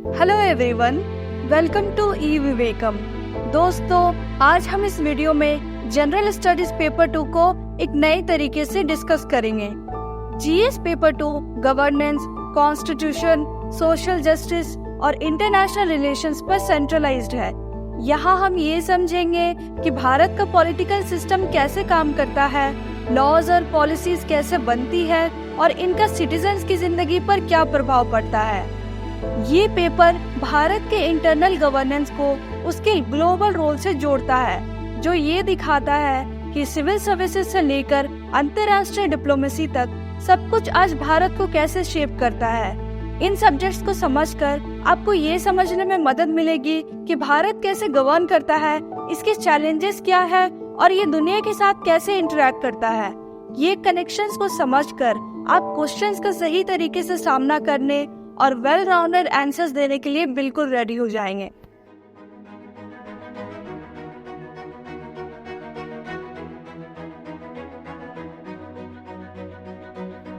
Hello everyone, welcome to ई विवेकम। दोस्तों, आज हम इस वीडियो में जनरल स्टडीज पेपर 2 को एक नए तरीके से डिस्कस करेंगे। GS paper 2 governance, constitution, social justice और इंटरनेशनल रिलेशंस पर सेंट्रलाइज्ड है। यहाँ हम ये समझेंगे कि भारत का पॉलिटिकल सिस्टम कैसे काम करता है, लॉज और पॉलिसीज कैसे बनती है और इनका सिटीजन्स की जिंदगी पर क्या प्रभाव पड़ता है। ये पेपर भारत के इंटरनल गवर्नेंस को उसके ग्लोबल रोल से जोड़ता है, जो ये दिखाता है कि सिविल सर्विसेज से लेकर अंतर्राष्ट्रीय डिप्लोमेसी तक सब कुछ आज भारत को कैसे शेप करता है। इन सब्जेक्ट्स को समझकर आपको ये समझने में मदद मिलेगी कि भारत कैसे गवर्न करता है, इसके चैलेंजेस क्या है और ये दुनिया के साथ कैसे इंटरेक्ट करता है। ये कनेक्शंस को समझकर आप क्वेश्चंस का सही तरीके से सामना करने और वेल राउंडेड आंसर्स देने के लिए बिल्कुल रेडी हो जाएंगे।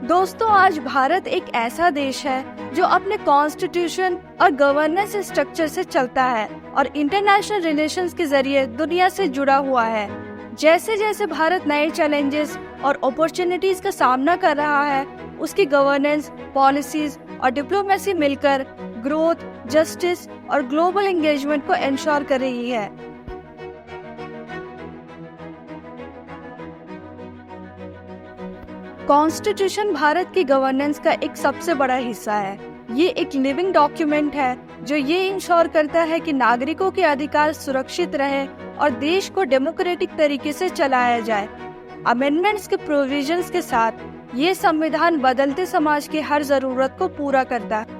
दोस्तों, आज भारत एक ऐसा देश है जो अपने कॉन्स्टिट्यूशन और गवर्नेंस स्ट्रक्चर से चलता है और इंटरनेशनल रिलेशंस के जरिए दुनिया से जुड़ा हुआ है। जैसे जैसे भारत नए चैलेंजेस और अपॉर्चुनिटीज का सामना कर रहा है, उसकी गवर्नेंस, पॉलिसीज और डिप्लोमेसी मिलकर ग्रोथ, जस्टिस और ग्लोबल एंगेजमेंट को इंश्योर कर रही है। कॉन्स्टिट्यूशन भारत की गवर्नेंस का एक सबसे बड़ा हिस्सा है। ये एक लिविंग डॉक्यूमेंट है जो ये इंश्योर करता है कि नागरिकों के अधिकार सुरक्षित रहे और देश को डेमोक्रेटिक तरीके से चलाया जाए। अमेंडमेंट्स के प्रोविजंस के साथ ये संविधान बदलते समाज की हर जरूरत को पूरा करता है।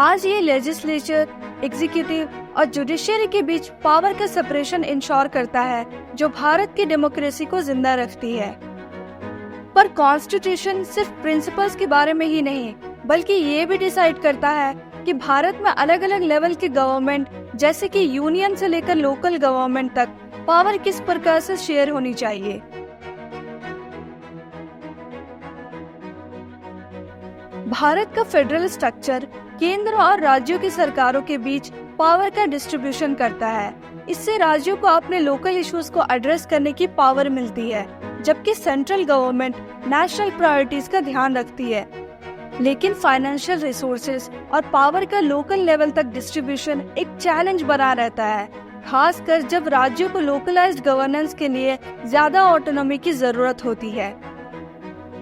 आज ये लेजिस्लेचर, एग्जीक्यूटिव और जुडिशियरी के बीच पावर का सेपरेशन इंश्योर करता है, जो भारत की डेमोक्रेसी को जिंदा रखती है। पर कॉन्स्टिट्यूशन सिर्फ प्रिंसिपल्स के बारे में ही नहीं, बल्कि ये भी डिसाइड करता है कि भारत में अलग अलग लेवल के गवर्नमेंट, जैसे कि यूनियन से लेकर लोकल गवर्नमेंट तक, पावर किस प्रकार से शेयर होनी चाहिए। भारत का फेडरल स्ट्रक्चर केंद्र और राज्यों की सरकारों के बीच पावर का डिस्ट्रीब्यूशन करता है। इससे राज्यों को अपने लोकल इश्यूज को एड्रेस करने की पावर मिलती है, जबकि सेंट्रल गवर्नमेंट नेशनल प्रायोरिटीज का ध्यान रखती है। लेकिन फाइनेंशियल रिसोर्सेज और पावर का लोकल लेवल तक डिस्ट्रीब्यूशन एक चैलेंज बना रहता है, खासकर जब राज्यों को लोकलाइज्ड गवर्नेंस के लिए ज्यादा ऑटोनॉमी की जरूरत होती है।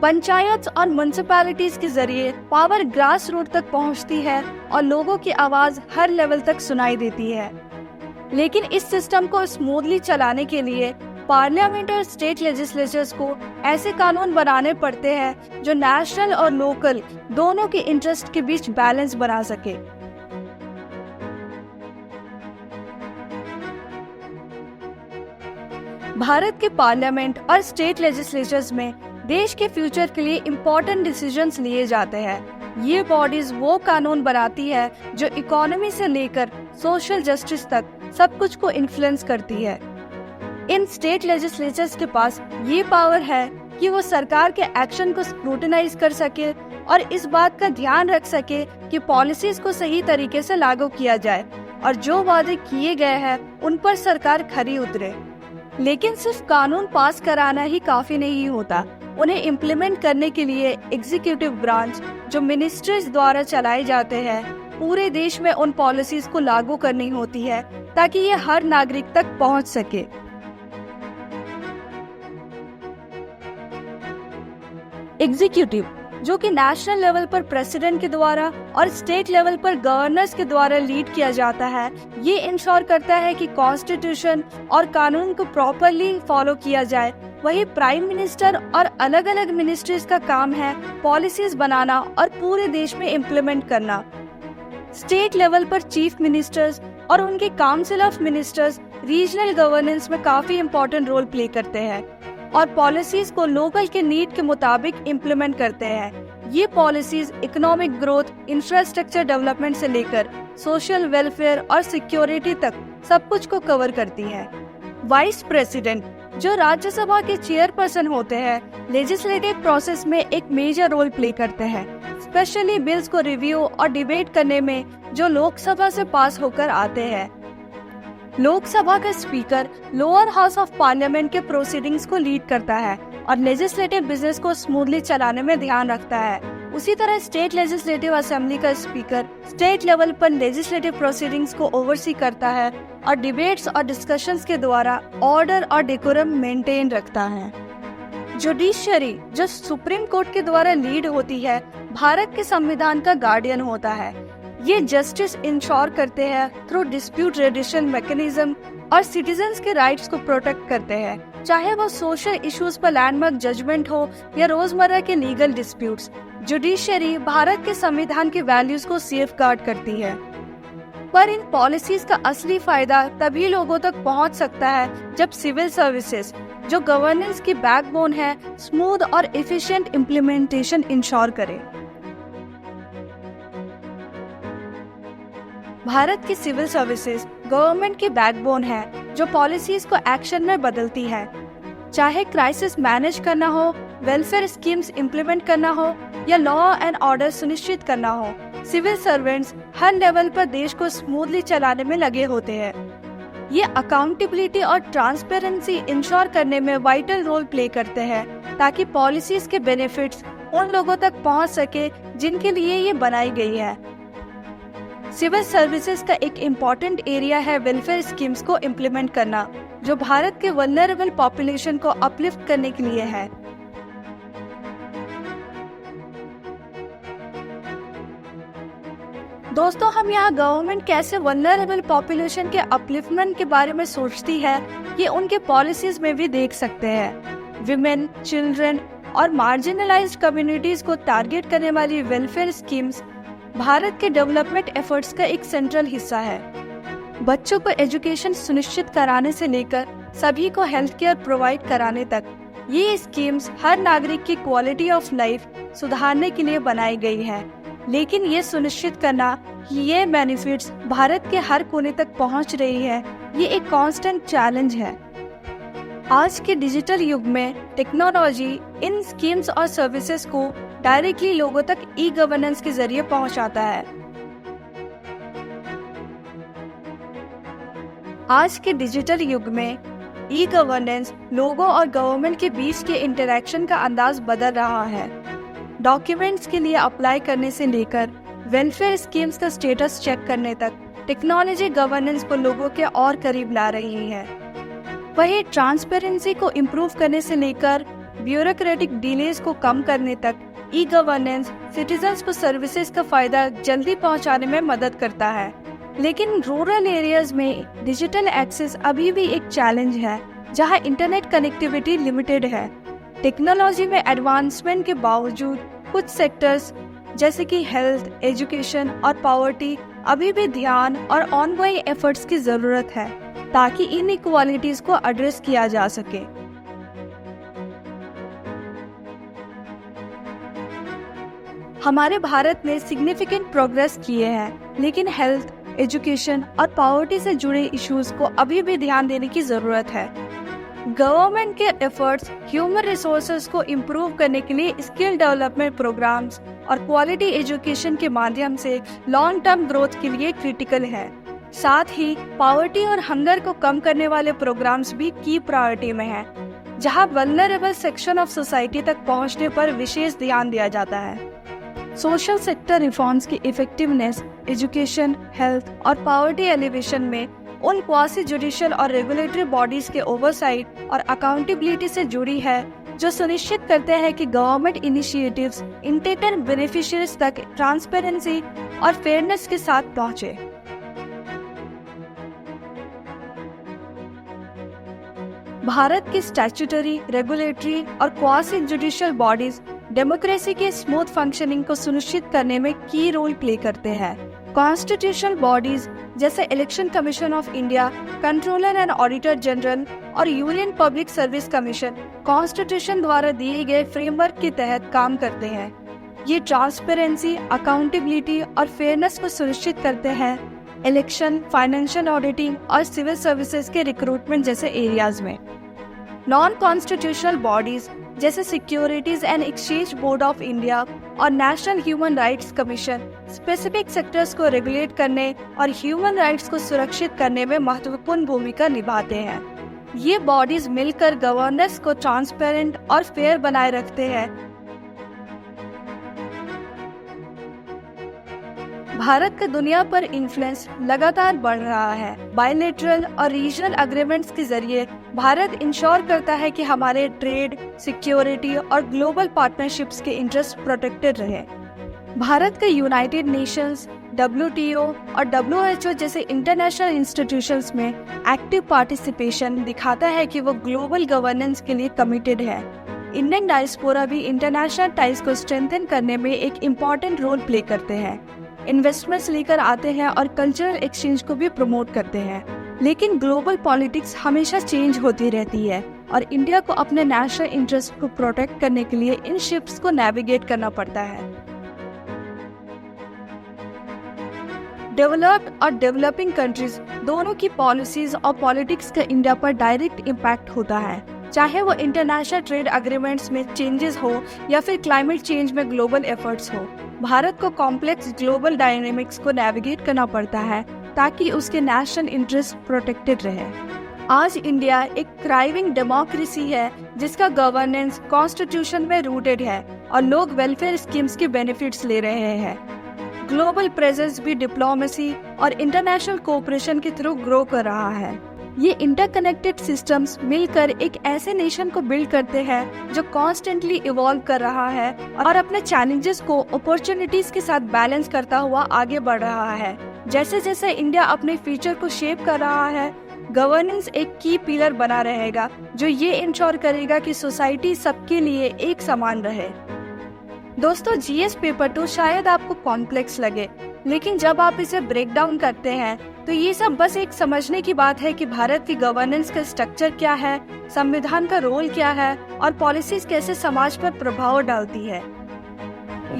पंचायत और म्युनिसिपैलिटीज के जरिए पावर ग्रास रूट तक पहुंचती है और लोगों की आवाज हर लेवल तक सुनाई देती है। लेकिन इस सिस्टम को स्मूथली चलाने के लिए पार्लियामेंट और स्टेट लेजिस्लेचर्स को ऐसे कानून बनाने पड़ते हैं जो नेशनल और लोकल दोनों के इंटरेस्ट के बीच बैलेंस बना सके। भारत के पार्लियामेंट और स्टेट लेजिस्लेचर्स में देश के फ्यूचर के लिए इम्पोर्टेंट डिसीजंस लिए जाते हैं। ये बॉडीज वो कानून बनाती है जो इकोनॉमी से लेकर सोशल जस्टिस तक सब कुछ को इन्फ्लुएंस करती है। इन स्टेट लेजिस्लेचर्स के पास ये पावर है कि वो सरकार के एक्शन को स्क्रूटिनाइज कर सके और इस बात का ध्यान रख सके कि पॉलिसीज को सही तरीके से लागू किया जाए और जो वादे किए गए हैं उन पर सरकार खरी उतरे। लेकिन सिर्फ कानून पास कराना ही काफी नहीं होता, उन्हें इम्प्लीमेंट करने के लिए एग्जीक्यूटिव ब्रांच, जो मिनिस्ट्रीज द्वारा चलाए जाते हैं, पूरे देश में उन पॉलिसीज को लागू करनी होती है ताकि ये हर नागरिक तक पहुंच सके। एग्जीक्यूटिव, जो कि नेशनल लेवल पर प्रेसिडेंट के द्वारा और स्टेट लेवल पर गवर्नर्स के द्वारा लीड किया जाता है, ये इंश्योर करता है कि कॉन्स्टिट्यूशन और कानून को प्रॉपरली फॉलो किया जाए। वही प्राइम मिनिस्टर और अलग अलग मिनिस्ट्रीज का काम है पॉलिसीज बनाना और पूरे देश में इम्प्लीमेंट करना। स्टेट लेवल पर चीफ मिनिस्टर्स और उनके council of ministers regional governance में काफी इम्पोर्टेंट रोल प्ले करते हैं और पॉलिसीज को लोकल के नीड के मुताबिक इम्प्लीमेंट करते हैं। ये policies economic growth, infrastructure development से लेकर सोशल वेलफेयर और सिक्योरिटी तक सब कुछ को कवर करती है। वाइस प्रेसिडेंट, जो राज्यसभा के चेयरपर्सन होते हैं, लेजिस्लेटिव प्रोसेस में एक मेजर रोल प्ले करते हैं। स्पेशली बिल्स को रिव्यू और डिबेट करने में जो लोकसभा से पास होकर आते हैं। लोकसभा का speaker lower house of parliament के प्रोसीडिंग्स को लीड करता है और लेजिस्लेटिव बिजनेस को स्मूथली चलाने में ध्यान रखता है। उसी तरह स्टेट लेजिस्लेटिव असेंबली का स्पीकर स्टेट लेवल पर लेजिस्लेटिव प्रोसीडिंग्स को ओवरसी करता है और डिबेट्स और डिस्कशंस के द्वारा ऑर्डर और डेकोरम मेंटेन रखता है। जुडिशरी, जो सुप्रीम कोर्ट के द्वारा लीड होती है, भारत के संविधान का गार्डियन होता है। ये जस्टिस इंश्योर करते हैं थ्रू डिस्प्यूट रेडिशन मैकेनिज्म और सिटीजन्स के राइट्स को प्रोटेक्ट करते हैं, चाहे वो सोशल इश्यूज पर लैंडमार्क जजमेंट हो या रोजमर्रा के लीगल डिस्प्यूट्स। जुडिशरी भारत के संविधान के वैल्यूज को सेफगार्ड करती है। पर इन पॉलिसीज का असली फायदा तभी लोगों तक पहुंच सकता है जब सिविल सर्विसेज, जो गवर्नेंस की बैकबोन है, स्मूथ और एफिशिएंट इम्प्लीमेंटेशन इंश्योर करे। भारत की सिविल सर्विसेज गवर्नमेंट की बैकबोन है जो पॉलिसीज को एक्शन में बदलती है। चाहे क्राइसिस मैनेज करना हो, वेलफेयर स्कीम्स इम्प्लीमेंट करना हो या लॉ एंड ऑर्डर सुनिश्चित करना हो, सिविल सर्वेंट्स हर लेवल पर देश को स्मूथली चलाने में लगे होते हैं। ये अकाउंटेबिलिटी और ट्रांसपेरेंसी इंश्योर करने में वाइटल रोल प्ले करते हैं ताकि पॉलिसीज के बेनिफिट्स उन लोगों तक पहुंच सके जिनके लिए ये बनाई गई है। सिविल सर्विसेज का एक इम्पॉर्टेंट एरिया है वेलफेयर स्कीम्स को इम्प्लीमेंट करना, जो भारत के वल्नरेबल पॉपुलेशन को अपलिफ्ट करने के लिए है। दोस्तों, हम यहाँ गवर्नमेंट कैसे वल्नरेबल पॉपुलेशन के अपलिफ्टमेंट के बारे में सोचती है, ये उनके पॉलिसीज में भी देख सकते हैं। विमेन, चिल्ड्रन और मार्जिनलाइज्ड कम्युनिटीज को टारगेट करने वाली वेलफेयर स्कीम्स भारत के डेवलपमेंट एफर्ट्स का एक सेंट्रल हिस्सा है। बच्चों को एजुकेशन सुनिश्चित कराने से लेकर सभी को हेल्थ केयर प्रोवाइड कराने तक, ये स्कीम्स हर नागरिक की क्वालिटी ऑफ लाइफ सुधारने के लिए बनाई गई है। लेकिन ये सुनिश्चित करना कि ये बेनिफिट्स भारत के हर कोने तक पहुंच रही है, ये एक कांस्टेंट चैलेंज है। आज के डिजिटल युग में टेक्नोलॉजी इन स्कीम्स और सर्विसेज को डायरेक्टली लोगों तक ई गवर्नेंस के जरिए पहुंचाता है। आज के डिजिटल युग में ई गवर्नेंस लोगों और गवर्नमेंट के बीच के इंटरेक्शन का अंदाज बदल रहा है। डॉक्यूमेंट्स के लिए अप्लाई करने से लेकर वेलफेयर स्कीम्स का स्टेटस चेक करने तक टेक्नोलॉजी गवर्नेंस को लोगों के और करीब ला रही है। वहीं ट्रांसपेरेंसी को इम्प्रूव करने से लेकर ब्यूरोक्रेटिक डिलेज को कम करने तक ई गवर्नेंस सिटीजन्स को सर्विसेज का फायदा जल्दी पहुंचाने में मदद करता है। लेकिन रूरल एरियाज में डिजिटल एक्सेस अभी भी एक चैलेंज है, जहां इंटरनेट कनेक्टिविटी लिमिटेड है। टेक्नोलॉजी में एडवांसमेंट के बावजूद कुछ सेक्टर्स जैसे कि हेल्थ, एजुकेशन और पॉवर्टी अभी भी ध्यान और ऑनगोइंग एफर्ट्स की जरूरत है ताकि इनइक्वालिटीज को एड्रेस किया जा सके। हमारे भारत ने सिग्निफिकेंट प्रोग्रेस किए हैं, लेकिन हेल्थ, एजुकेशन और पॉवर्टी से जुड़े इश्यूज को अभी भी ध्यान देने की जरूरत है। गवर्नमेंट के एफर्ट्स ह्यूमन रिसोर्सेज को इम्प्रूव करने के लिए स्किल डेवलपमेंट प्रोग्राम्स और क्वालिटी एजुकेशन के माध्यम से लॉन्ग टर्म ग्रोथ के लिए क्रिटिकल है। साथ ही पॉवर्टी और हंगर को कम करने वाले प्रोग्राम्स भी की प्रायोरिटी में हैं, जहां वल्नरेबल सेक्शन ऑफ सोसाइटी तक पहुंचने पर विशेष ध्यान दिया जाता है। सोशल सेक्टर रिफॉर्म्स की इफेक्टिवनेस एजुकेशन, हेल्थ और पॉवर्टी एलिवेशन में उन क्वासी जुडिशियल और रेगुलेटरी बॉडीज के ओवरसाइट और अकाउंटेबिलिटी से जुड़ी है, जो सुनिश्चित करते हैं कि गवर्नमेंट इनिशिएटिव्स इंटेंडेड बेनिफिशियरीज तक ट्रांसपेरेंसी और फेयरनेस के साथ पहुंचे। भारत की स्टैट्यूटरी, रेगुलेटरी और क्वासी जुडिशियल बॉडीज डेमोक्रेसी के स्मूथ फंक्शनिंग को सुनिश्चित करने में की रोल प्ले करते हैं। कॉन्स्टिट्यूशनल बॉडीज जैसे election commission of India, controller and auditor general और union public service commission constitution द्वारा दिए गए फ्रेमवर्क के तहत काम करते हैं। ये ट्रांसपेरेंसी, अकाउंटेबिलिटी और फेयरनेस को सुनिश्चित करते हैं इलेक्शन, फाइनेंशियल ऑडिटिंग और सिविल सर्विसेज के रिक्रूटमेंट जैसे एरियाज में। नॉन कॉन्स्टिट्यूशनल बॉडीज जैसे securities and exchange board of India और national human rights commission specific sectors को रेगुलेट करने और ह्यूमन राइट्स को सुरक्षित करने में महत्वपूर्ण भूमिका निभाते हैं। ये बॉडीज मिलकर गवर्नेंस को ट्रांसपेरेंट और फेयर बनाए रखते हैं। भारत का दुनिया पर इन्फ्लुएंस लगातार बढ़ रहा है। बायलैटरल और रीजनल एग्रीमेंट्स के जरिए भारत इंश्योर करता है कि हमारे ट्रेड, सिक्योरिटी और ग्लोबल पार्टनरशिप्स के इंटरेस्ट प्रोटेक्टेड रहे। भारत का यूनाइटेड नेशंस, WTO और WHO जैसे इंटरनेशनल इंस्टीट्यूशंस में एक्टिव पार्टिसिपेशन दिखाता है कि वो ग्लोबल गवर्नेंस के लिए कमिटेड है। इंडियन डायस्पोरा भी इंटरनेशनल टाइज को स्ट्रेंथन करने में एक इम्पॉर्टेंट रोल प्ले करते हैं। इन्वेस्टमेंट्स लेकर आते हैं और कल्चरल एक्सचेंज को भी प्रमोट करते हैं। लेकिन ग्लोबल पॉलिटिक्स हमेशा चेंज होती रहती है और इंडिया को अपने नेशनल इंटरेस्ट को प्रोटेक्ट करने के लिए इन शिफ्ट्स को नेविगेट करना पड़ता है। डेवलप्ड और डेवलपिंग कंट्रीज दोनों की पॉलिसीज और पॉलिटिक्स का इंडिया पर डायरेक्ट इम्पैक्ट होता है, चाहे वो इंटरनेशनल ट्रेड एग्रीमेंट्स में चेंजेस हो या फिर क्लाइमेट चेंज में ग्लोबल एफर्ट्स हो। भारत को कॉम्प्लेक्स ग्लोबल डायनेमिक्स को नेविगेट करना पड़ता है ताकि उसके नेशनल इंटरेस्ट प्रोटेक्टेड रहे। आज इंडिया एक थ्राइविंग डेमोक्रेसी है जिसका गवर्नेंस कॉन्स्टिट्यूशन में रूटेड है और लोग वेलफेयर स्कीम्स के बेनिफिट्स ले रहे हैं। ग्लोबल प्रेजेंस भी डिप्लोमेसी और इंटरनेशनल कोऑपरेशन के थ्रू ग्रो कर रहा है। ये इंटरकनेक्टेड सिस्टम्स मिलकर एक ऐसे नेशन को बिल्ड करते हैं जो कॉन्स्टेंटली इवॉल्व कर रहा है और अपने चैलेंजेस को अपॉर्चुनिटीज के साथ बैलेंस करता हुआ आगे बढ़ रहा है। जैसे जैसे इंडिया अपने फ्यूचर को शेप कर रहा है, गवर्नेंस एक की पिलर बना रहेगा जो ये इंश्योर करेगा कि सोसाइटी सबके लिए एक समान रहे। दोस्तों, GS पेपर 2 शायद आपको कॉम्प्लेक्स लगे, लेकिन जब आप इसे ब्रेक डाउन करते हैं तो ये सब बस एक समझने की बात है कि भारत की गवर्नेंस का स्ट्रक्चर क्या है, संविधान का रोल क्या है और पॉलिसीज कैसे समाज पर प्रभाव डालती है।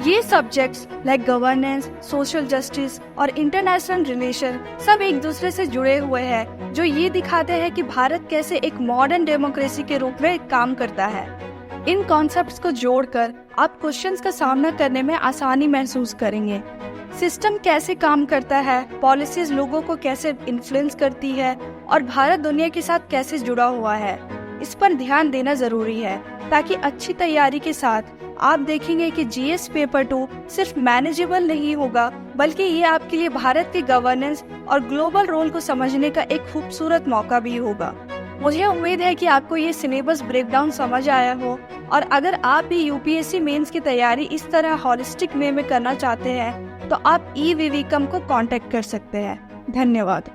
ये subjects like governance, social justice और इंटरनेशनल रिलेशन सब एक दूसरे से जुड़े हुए हैं, जो ये दिखाते हैं कि भारत कैसे एक मॉडर्न डेमोक्रेसी के रूप में काम करता है। इन कॉन्सेप्ट्स को जोड़कर आप क्वेश्चंस का सामना करने में आसानी महसूस करेंगे। सिस्टम कैसे काम करता है, पॉलिसीज लोगों को कैसे इन्फ्लुएंस करती है और भारत दुनिया के साथ कैसे जुड़ा हुआ है, इस पर ध्यान देना जरूरी है ताकि अच्छी तैयारी के साथ आप देखेंगे कि GS पेपर 2 सिर्फ मैनेजेबल नहीं होगा, बल्कि ये आपके लिए भारत के गवर्नेंस और ग्लोबल रोल को समझने का एक खूबसूरत मौका भी होगा। मुझे उम्मीद है कि आपको ये सिलेबस ब्रेकडाउन समझ आया हो और अगर आप भी UPSC मेंस की तैयारी इस तरह हॉलिस्टिक वे में करना चाहते हैं तो आप eVivicum को कांटेक्ट कर सकते हैं। धन्यवाद।